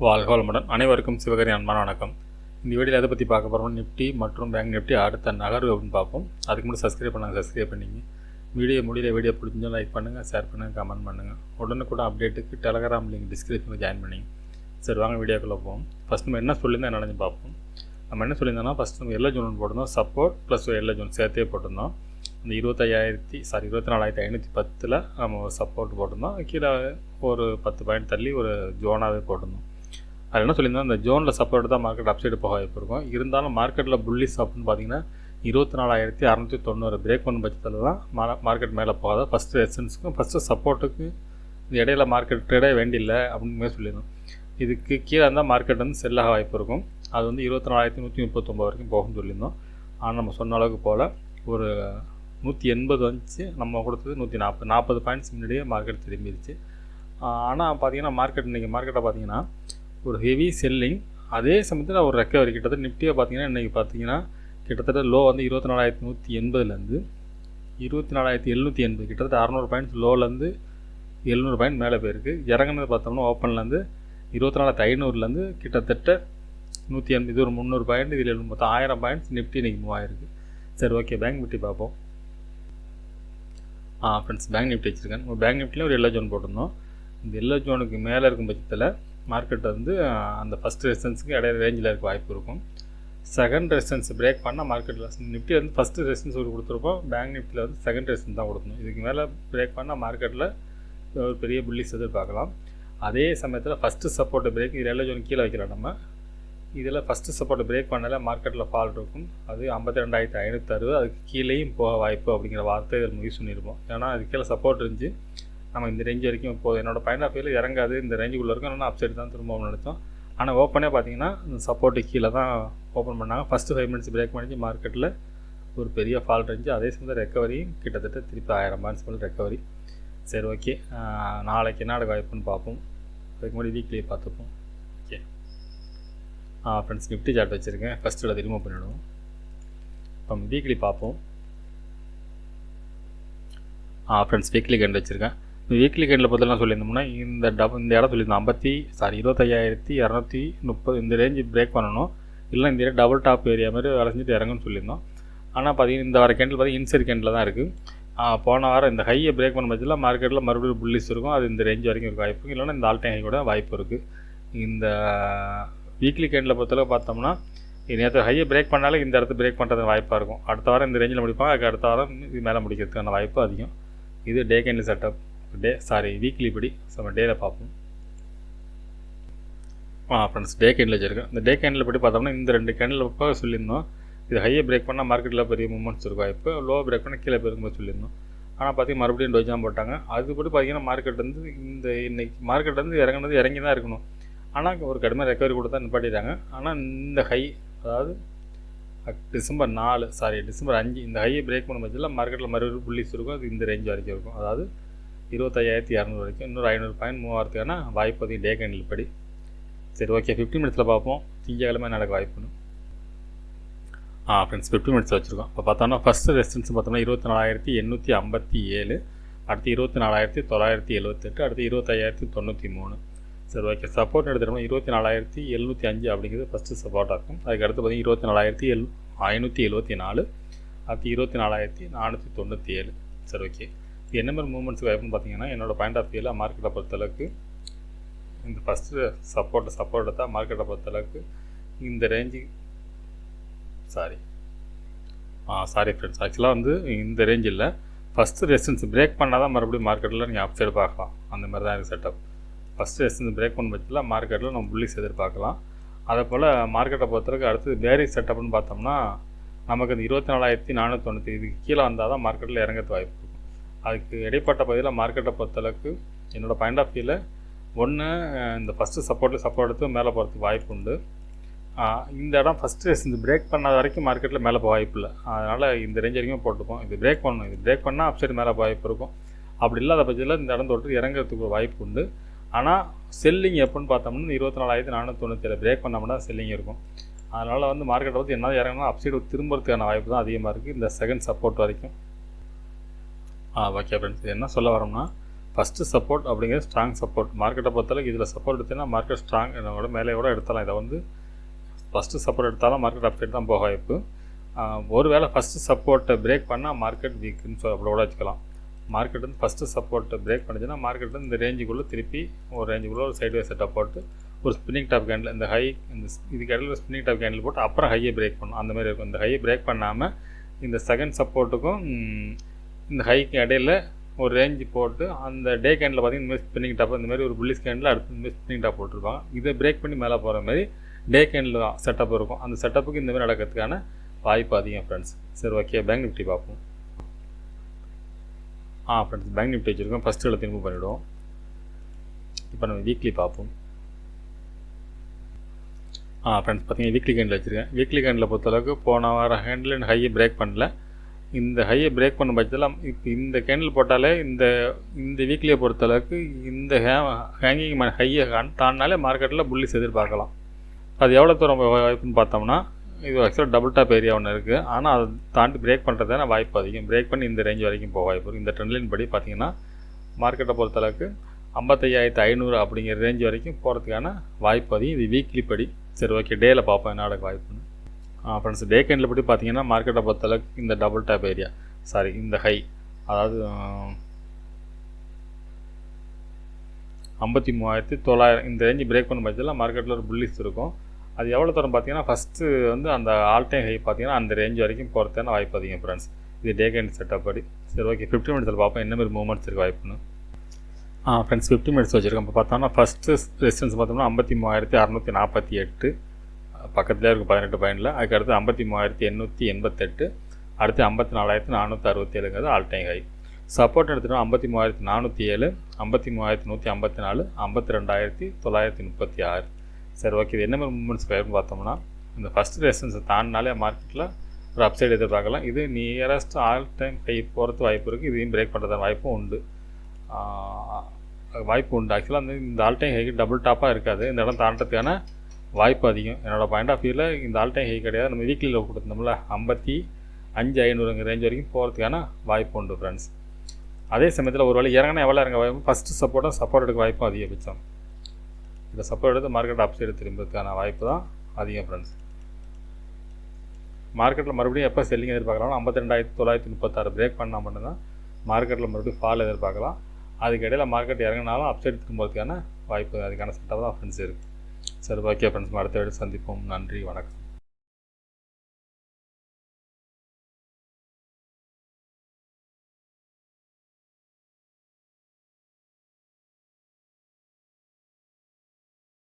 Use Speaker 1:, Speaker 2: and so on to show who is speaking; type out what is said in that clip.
Speaker 1: வாழ்க வளமுடன். அனைவருக்கும் சிவகரி அன்பான வணக்கம். இந்த வீடியோவில் எதை பற்றி பார்க்க போகிறோம், நிஃப்டி மற்றும் பேங்க் நிஃப்டி அடுத்த நகர்வு அப்படின்னு பார்ப்போம். அதுக்கு முன்னாடி சப்ஸ்கிரைப் பண்ணிங்க. வீடியோ பிடிச்சா லைக் பண்ணுங்கள், ஷேர் பண்ணுங்கள், கமெண்ட் பண்ணுங்கள். உடனுக்குடன் அப்டேட்டுக்கு டெலகிராம் லிங்க் டிஸ்கிரிப்ஷனில் ஜாயின் பண்ணிங்க. சரி, வாங்க வீடியோக்குள்ளே போவோம். ஃபஸ்ட் நம்ம என்ன சொல்லியிருந்தோம் என்னென்னு பார்ப்போம். நம்ம என்ன சொல்லியிருந்தோம்னா, ஃபஸ்ட் நம்ம எல்லோ ஜோன் போட்டிருந்தோம், சப்போர்ட் ப்ளஸ் எல்லோ ஜோன் சேர்த்தே போட்டிருந்தோம். இந்த 24,510 நம்ம ஒரு சப்போர்ட் போட்டிருந்தோம். கீழே ஒரு 10 பாயிண்ட் தள்ளி ஒரு ஜோனாகவே போட்டிருந்தோம். அது என்ன சொல்லியிருந்தோம், இந்த ஜோனில் சப்போர்ட் தான் மார்க்கெட் அப்சைடு போக வாய்ப்பு இருக்கும். இருந்தாலும் மார்க்கெட்டில் புல்லிஸ் அப்படின்னு பார்த்தீங்கன்னா 24,690 பிரேக் பண்ண பட்சத்தில் தான் மார்க்கெட் மேலே போகாத. ஃபஸ்ட்டு ரெசிஸ்டன்ஸுக்கும் ஃபஸ்ட்டு சப்போர்ட்டுக்கு இந்த இடையில மார்க்கெட் ட்ரேடே வேண்டியில்லை அப்படின்னு சொல்லியிருந்தோம். இதுக்கு கீழே இருந்தால் மார்க்கெட் வந்து செல்லாக வாய்ப்பு இருக்கும். அது வந்து 24,139 வரைக்கும் போகும்னு சொல்லியிருந்தோம். ஆனால் நம்ம சொன்ன அளவுக்கு போல் ஒரு 180 வந்துச்சு. நம்ம கொடுத்தது 140 பாயிண்ட்ஸ் முன்னாடியே மார்க்கெட் திரும்பிடுச்சு. ஆனால் பார்த்தீங்கன்னா இன்றைக்கி மார்க்கெட்டை பார்த்தீங்கன்னா ஒரு ஹெவி செல்லிங், அதே சமயத்தில் ஒரு ரெக்கவரி. கிட்டத்தட்ட நிஃப்டியை பார்த்தீங்கன்னா இன்றைக்கி பார்த்தீங்கன்னா கிட்டத்தட்ட லோ வந்து 24,180லேருந்து 24,780, கிட்டத்தட்ட 600 பாயிண்ட்ஸ் லோலேருந்து 700 பாயிண்ட் மேலே போயிருக்கு. இறங்குனது பார்த்தோம்னா ஓப்பன்லேருந்து 24,500லேருந்து கிட்டத்தட்ட 180, இது ஒரு 300 பாயிண்ட், இதில் மொத்தம் 1000 பாயிண்ட்ஸ் நிஃப்டி இன்றைக்கி மூவ் ஆயிருக்கு. சரி, ஓகே, பேங்க் நிஃப்டி பார்ப்போம். ஃப்ரெண்ட்ஸ், பேங்க் நிஃப்டி வச்சுருக்கேன். பேங்க் நிஃப்டியில் ஒரு எல்லோ ஜோன் போட்டிருந்தோம். இந்த எல்லோ ஜோனுக்கு மேலே இருக்கும் பட்சத்தில் மார்க்கெட் வந்து அந்த ஃபஸ்ட் ரெசிஸ்டன்ஸுக்கு இடையில ரேஞ்சில் இருக்க வாய்ப்பு இருக்கும். செகண்ட் ரெசிஸ்டன்ஸ் பிரேக் பண்ணால் மார்க்கெட்டில் நிஃப்டி வந்து ஃபஸ்ட்டு ரெசிஸ்டன்ஸ் ஒரு கொடுத்துருப்போம். பேங்க் நிஃப்டியில் வந்து செகண்ட் ரெசிஸ்டன்ஸ் தான் கொடுக்கணும். இதுக்கு மேலே பிரேக் பண்ணால் மார்க்கெட்டில் ஒரு பெரிய புல்லிஸ் எதிர்பார்க்கலாம். அதே சமயத்தில் ஃபஸ்ட்டு சப்போர்ட்டு பிரேக், இது எல்லோ ஜோன் கீழே வைக்கிறோம். நம்ம இதில் ஃபஸ்ட்டு சப்போர்ட்டு பிரேக் பண்ணாலே மார்க்கெட்டில் ஃபால் இருக்கும். அது 52,560, அதுக்கு கீழேயும் போக வாய்ப்பு அப்படிங்கிற வார்த்தை இதில் யூஸ் பண்ணியிருப்போம். ஏன்னா அது கீழே சப்போர்ட் இருந்துச்சு. நம்ம இந்த ரேஞ்ச் வரைக்கும் இப்போது என்னோடய பாயிண்ட் ஆஃப் வியூவில் இறங்காது, இந்த ரேஞ்சுக்குள்ளே இருக்கும். ஆனால் அப்சைட் தான் திரும்பவும் நினச்சோம். ஆனால் ஓப்பனே பார்த்தீங்கன்னா சப்போர்ட்டு கீழே தான் ஓப்பன் பண்ணாங்க. ஃபஸ்ட்டு 5 மினிட்ஸ் பிரேக் பண்ணிச்சு. மார்க்கெட்டில் ஒரு பெரிய ஃபால் இருந்துச்சு. அதே சமயத்தில் ரெக்கவரியும் கிட்டத்தட்ட திருப்பி 1000 பாயிண்ட்ஸ் மேலே ரெக்கவரி. சரி, ஓகே, நாளைக்கு என்ன வாய்ப்புன்னு பார்ப்போம். அதுக்கு முன்னாடி வீக்லியை பார்த்துப்போம். ஓகே ஃப்ரெண்ட்ஸ், நிஃப்டி சார்ட் வச்சுருக்கேன். ஃபஸ்ட்டு அதை ரிமூவ் பண்ணிவிடுவோம். இப்போ வீக்லி பார்ப்போம். ஃப்ரெண்ட்ஸ், வீக்லி கேண்ட் வச்சுருக்கேன். வீக்லி கேண்டில் பொறுத்தலாம் சொல்லியிருந்தோம்னா இந்த இடம் சொல்லியிருந்தோம் 25,230 இந்த ரேஞ்சு பிரேக் பண்ணணும். இல்லை இந்த ஏரியா டபுள் டாப் ஏரியா மாதிரி வேலை செஞ்சுட்டு இறங்குன்னு சொல்லியிருந்தோம். ஆனால் பார்த்தீங்கன்னா இந்த வார கேண்டில் பார்த்தீங்கன்னா இன்சைட் கேண்டில் தான் இருக்குது. போன வாரம் இந்த ஹையை பிரேக் பண்ண பட்சத்தில் மார்க்கெட்டில் மறுபடியும் புல்லிஸ் இருக்கும். அது இந்த ரேஞ்ச் வரைக்கும் இருக்க வாய்ப்பு, இல்லைன்னா இந்த ஆல் டைம் ஹை கூட வாய்ப்பு இருக்குது. இந்த வீக்லி கேண்டில் பொறுத்தளவு பார்த்தோம்னா நேற்று ஹையை பிரேக் பண்ணாலே இந்த இடத்த பிரேக் பண்ணுறது வாய்ப்பாக இருக்கும். அடுத்த வாரம் இந்த ரேஞ்சில் முடிப்பாங்க. அதுக்கு அடுத்த வாரம் இது மேலே முடிக்கிறதுக்கான வாய்ப்பு அதிகம். இது டே கேண்டில் செட்டப், வீக்லி படி நம்ம டேயில் பார்ப்போம். ஃப்ரெண்ட்ஸ், டே கேண்டில் வச்சுருக்கேன். இந்த டே கேண்டில் படி பார்த்தோம்னா இந்த 2 கேண்டில் இப்போ சொல்லியிருந்தோம். இது ஹையை பிரேக் பண்ணால் மார்க்கெட்டில் பெரிய மூவ்மெண்ட்ஸ் இருக்கும். இப்போ லோ பிரேக் பண்ணால் கீழே போயிருக்கும்போது சொல்லியிருந்தோம். ஆனால் பார்த்தீங்கன்னா மறுபடியும் டோஜாம் போட்டாங்க. அதுபடி பார்த்தீங்கன்னா மார்க்கெட் வந்து இன்னைக்கு மார்க்கெட் வந்து இறங்கி தான் இருக்கணும். ஆனால் ஒரு கடுமையாக ரெக்கவரி கூட தான் நிப்பாட்டிட்டாங்க. ஆனால் இந்த ஹை, அதாவது டிசம்பர் 5 இந்த ஹையை பிரேக் பண்ண பட்சத்தில் மார்க்கெட்டில் மறுபடியும் புல்லிஸ் இருக்கும். அது இந்த ரேஞ்ச் வரைக்கும் இருக்கும். அதாவது 25,200 வரைக்கும் இன்னொரு 500 பாயிண்ட் மூவ் ஆகிறதுக்கான வாய்ப்பு அதிகம் டே கேண்டில் படி. சரி, ஓகே, 15 மினிட்ஸில் பார்ப்போம். திங்கக்கிழமை நடக்க வாய்ப்புன்னு. ஃப்ரெண்ட்ஸ், 15 மினிட்ஸ் வச்சுருக்கோம். இப்போ பார்த்தோம்னா ஃபஸ்ட்டு ரெசிஸ்டன்ஸ் பார்த்தோம்னா 24,857, அடுத்து 24,978, அடுத்து 25,093. சரி, ஓகே, சப்போர்ட் எடுத்துட்டோம்னா 24,705 அப்படிங்கிறது ஃபஸ்ட்டு சப்போர்ட்டாக இருக்கும். அதுக்கு அடுத்து பார்த்தீங்கன்னா 24,574, அடுத்து 24,497. சரி, ஓகே, என்ன மாதிரி மூவ்மெண்ட்ஸ் வாய்ப்புன்னு பார்த்தீங்கன்னா என்னோடய பாயிண்ட் ஆஃப் வியூவில் மார்க்கெட்டை பொறுத்தளவுக்கு இந்த ஃபஸ்ட்டு சப்போர்ட்டை தான் மார்க்கெட்டை பொறுத்தளவுக்கு இந்த ரேஞ்சு சாரி ஃப்ரெண்ட்ஸ், ஆக்சுவலாக வந்து இந்த ரேஞ்ச் இல்லை. ஃபஸ்ட்டு ரெசிஸ்டன்ஸ் பிரேக் பண்ணால் தான் மறுபடியும் மார்க்கெட்டில் நீங்கள் அப் சைடு பார்க்கலாம். அந்த மாதிரி தான் இருக்குது செட்டப். ஃபஸ்ட்டு ரெசிஸ்டன்ஸ் பிரேக் பண்ண பட்சத்தில் மார்க்கெட்டில் நம்ம புல்லிஸ் எதிர்பார்க்கலாம். அதே போல் மார்க்கெட்டை பொறுத்தளவுக்கு அடுத்து பேரிஸ் செட்டப்னு பார்த்தோம்னா நமக்கு இந்த 24,490 இதுக்கு கீழே வந்தால் தான் மார்க்கெட்டில் இறங்கிறது வாய்ப்பு இருக்கும். அதுக்கு இடைப்பட்ட பகுதியில் மார்க்கெட்டை பொறுத்தளவுக்கு என்னோடய பாயிண்ட் ஆஃப் வியூவில் ஒன்று இந்த ஃபஸ்ட்டு சப்போர்ட் எடுத்து மேலே போகிறதுக்கு வாய்ப்பு உண்டு. இந்த இடம் ஃபஸ்ட்டு ரெசிஸ்டன்ஸ் பிரேக் பண்ணாத வரைக்கும் மார்க்கெட்டில் மேலே போக வாய்ப்பு இல்லை. அதனால் இந்த ரேஞ்ச் வரைக்கும் போட்டுப்போம். இது பிரேக் பண்ணணும். இது பிரேக் பண்ணால் அப்சைடு மேலே வாய்ப்பு இருக்கும். அப்படி இல்லாத பட்சத்தில் இந்த இடம் தொட்டு இறங்கிறதுக்கு ஒரு வாய்ப்பு உண்டு. ஆனால் செல்லிங் எப்போன்னு பார்த்தோம்னா 24,497 பிரேக் பண்ணோம்னா செல்லிங் இருக்கும். அதனால் வந்து மார்க்கெட்டை வந்து என்ன இறங்கினா அப்சைடு திரும்புறதுக்கான வாய்ப்பு தான் அதிகமாக இருக்குது இந்த செகண்ட் சப்போர்ட் வரைக்கும். ஓகே ஃப்ரெண்ட்ஸ், என்ன சொல்ல வரோம்னா ஃபஸ்ட்டு சப்போர்ட் அப்படிங்கிறது ஸ்ட்ராங் சப்போர்ட். மார்க்கெட்டை பொறுத்தளவுக்கு இதில் சப்போர்ட் எடுத்தீங்கன்னா மார்க்கெட் ஸ்ட்ராங் என்னோட மேலே கூட எடுத்தாலும். இதை வந்து ஃபஸ்ட்டு சப்போர்ட் எடுத்தாலும் மார்க்கெட் அப்சைட் தான் போக வாய்ப்பு. ஒரு வேளை ஃபஸ்ட்டு சப்போர்ட்டை பிரேக் பண்ணால் மார்க்கெட் வீக்குன்னு அப்படி கூட வச்சுக்கலாம். மார்க்கெட் வந்து ஃபஸ்ட்டு சப்போர்ட்டை பிரேக் பண்ணிச்சுன்னா மார்க்கெட் வந்து இந்த ரேஞ்சுக்குள்ளே திருப்பி ஒரு ரேஞ்சுக்குள்ளே ஒரு சைட்வே செட்டப் போட்டு ஒரு ஸ்பின்னிங் டாப் கேண்டில் இந்த ஹை இந்த இதுக்கு இடையில ஸ்பின்னிங் டாப் கேண்டில் போட்டு அப்புறம் ஹையை பிரேக் பண்ணும். அந்த மாதிரி இருக்கும். இந்த ஹையை பிரேக் பண்ணாமல் இந்த செகண்ட் சப்போர்ட்டுக்கும் இந்த ஹைக்கு இடையில ஒரு ரேஞ்சு போட்டு அந்த டே கேண்டில் பார்த்திங்கன்னா இந்தமாதிரி ஸ்பின்னிங் டாப் இந்த மாதிரி ஒரு புல்லிஷ் கேண்டில் அடுத்து இந்தமாதிரி ஸ்பின்னிங் டாப் போட்டிருப்பாங்க. இதை பிரேக் பண்ணி மேலே போகிற மாதிரி டே கேண்டில் செட்டப் இருக்கும். அந்த செட்டப்புக்கு இந்தமாதிரி நடக்கிறதுக்கான வாய்ப்பு அதிகம் ஃப்ரெண்ட்ஸ். சரி, ஓகே, பேங்க் நிஃப்டி பார்ப்போம். ஃப்ரெண்ட்ஸ், பேங்க் நிஃப்டி வச்சுருக்கோம். ஃபஸ்ட்டு இடத்துல ரிமூவ் பண்ணிவிடுவோம். இப்போ நம்ம வீக்லி பார்ப்போம். ஃப்ரெண்ட்ஸ், பார்த்தீங்கன்னா வீக்லி கேண்டில் வச்சுருக்கேன். வீக்லி கேண்டில் பொறுத்தளவுக்கு போன வாரம் ஹேண்டில் ஹையை பிரேக் பண்ணல. இந்த ஹையை பிரேக் பண்ண பட்சத்தில் இப்போ இந்த கேண்டில் போட்டாலே இந்த வீக்லியை பொறுத்தளவுக்கு இந்த ஹேங்கிங் ஹையை தாண்டினாலே மார்க்கெட்டில் புல்லிஸ் எதிர்பார்க்கலாம். அது எவ்வளோ தூரம் வாய்ப்புன்னு பார்த்தோம்னா இது ஆக்சுவலாக டபுள் டாப் ஏரியா ஒன்று இருக்குது. ஆனால் அதை தாண்டி பிரேக் பண்ணுறதான வாய்ப்பு அதிகம். பிரேக் பண்ணி இந்த ரேஞ்ச் வரைக்கும் போக வாய்ப்பு இருக்குது. இந்த ட்ரெண்ட்லைன் படி பார்த்தீங்கன்னா மார்க்கெட்டை பொறுத்தளவுக்கு 55,500 அப்படிங்கிற ரேஞ்ச் வரைக்கும் போகிறதுக்கான வாய்ப்பு அதிகம். இது வீக்லி படி. சரி, ஓகே, டேயில் பார்ப்போம் என்ன நடக்க வாய்ப்புன்னு. ஃப்ரெண்ட்ஸ், டே கேண்டில் படி பார்த்தீங்கன்னா மார்க்கெட்டை பொறுத்தளவுக்கு இந்த டபுள் டாப் ஏரியா இந்த ஹை அதாவது 53,900 இந்த ரேஞ்சு பிரேக் பண்ண பட்சத்தில் மார்க்கெட்டில் ஒரு புல்லிஸ் இருக்கும். அது எவ்வளோ தூரம் பார்த்தீங்கன்னா ஃபஸ்ட்டு வந்து அந்த ஆல் டைம் ஹை பார்த்தீங்கன்னா அந்த ரேஞ்ச் வரைக்கும் போகிறதுக்கான வாய்ப்பு அதிகம் ஃப்ரெண்ட்ஸ். இது டே கேண்ட் செட்டப் படி. சரி, ஓகே, 50 மினிட்ஸில் பார்ப்போம் என்ன மாதிரி மூவ்மெண்ட்ஸ் இருக்குது வாய்ப்புன்னு. ஃப்ரெண்ட்ஸ், 50 மினிட்ஸ் வச்சுருக்கோம். இப்போ பார்த்தோம்னா ஃபஸ்ட்டு ரெசிஸ்டன்ஸ் பார்த்தோம்னா 53,648 பக்கத்துலேயே இருக்குது 18 பாயிண்டில். அதுக்கடுத்து 53,888, அடுத்து 54,467 ஆல் டைம் ஹை. சப்போர்ட் எடுத்துகிட்டோம் 53,407, 53,154, 52,936. சரி, ஓகே, இது என்ன மாதிரி மூவ்மெண்ட்ஸ் வாய்ப்புன்னு பார்த்தோம்னா இந்த ஃபஸ்ட்டு ரெசிஸ்டன்ஸை தாண்டினாலே மார்க்கெட்டில் ஒரு அப்சைடு எதிர்பார்க்கலாம். இது நியரஸ்ட் ஆல் டைம் ஹை போகிறது வாய்ப்பு இருக்குது. இதையும் பிரேக் பண்ணுறதான வாய்ப்பும் உண்டு. ஆக்சுவலாக வந்து இந்த ஆல் டைம் ஹைக்கு டபுள் டாப்பாக இருக்காது. இந்த இடம் தாண்டதுக்கான வாய்ப்பு அதிகம். என்னோடய பாயிண்ட் ஆஃப் வியூவில் இந்த ஆல் டைம் ஹை கிடையாது. நம்ம வீக்லியில் கொடுத்துருந்தோம்ல 55,500 ரேஞ்ச் வரைக்கும் போகிறதுக்கான வாய்ப்பு உண்டு ஃப்ரெண்ட்ஸ். அதே சமயத்தில் ஒரு வேளை இறங்கினா எவ்வளோ இறங்க வாய்ப்பு ஃபஸ்ட்டு சப்போர்ட் எடுக்க வாய்ப்பும் அதிகபட்சம். இந்த சப்போர்ட் எடுத்து மார்க்கெட் அப்சைடு திரும்புறதுக்கான வாய்ப்பு தான் அதிகம் ஃப்ரெண்ட்ஸ். மார்க்கெட்டில் மறுபடியும் எப்போ செல்லிங் எதிர்பார்க்கலாம் 52,936 பிரேக் பண்ணால் மட்டும்தான் மார்க்கெட்டில் மறுபடியும் ஃபால் எதிர்பார்க்கலாம். அதுக்கு இடையில் மார்க்கெட் இறங்கினாலும் அப்சைடு திரும்புறதுக்கான வாய்ப்பு அதுக்கான செட்டப் தான் ஃப்ரெண்ட்ஸ் இருக்குது. சரி, ஓகே ஃப்ரெண்ட்ஸ், அடுத்த வீடியோ சந்திப்போம். நன்றி, வணக்கம்.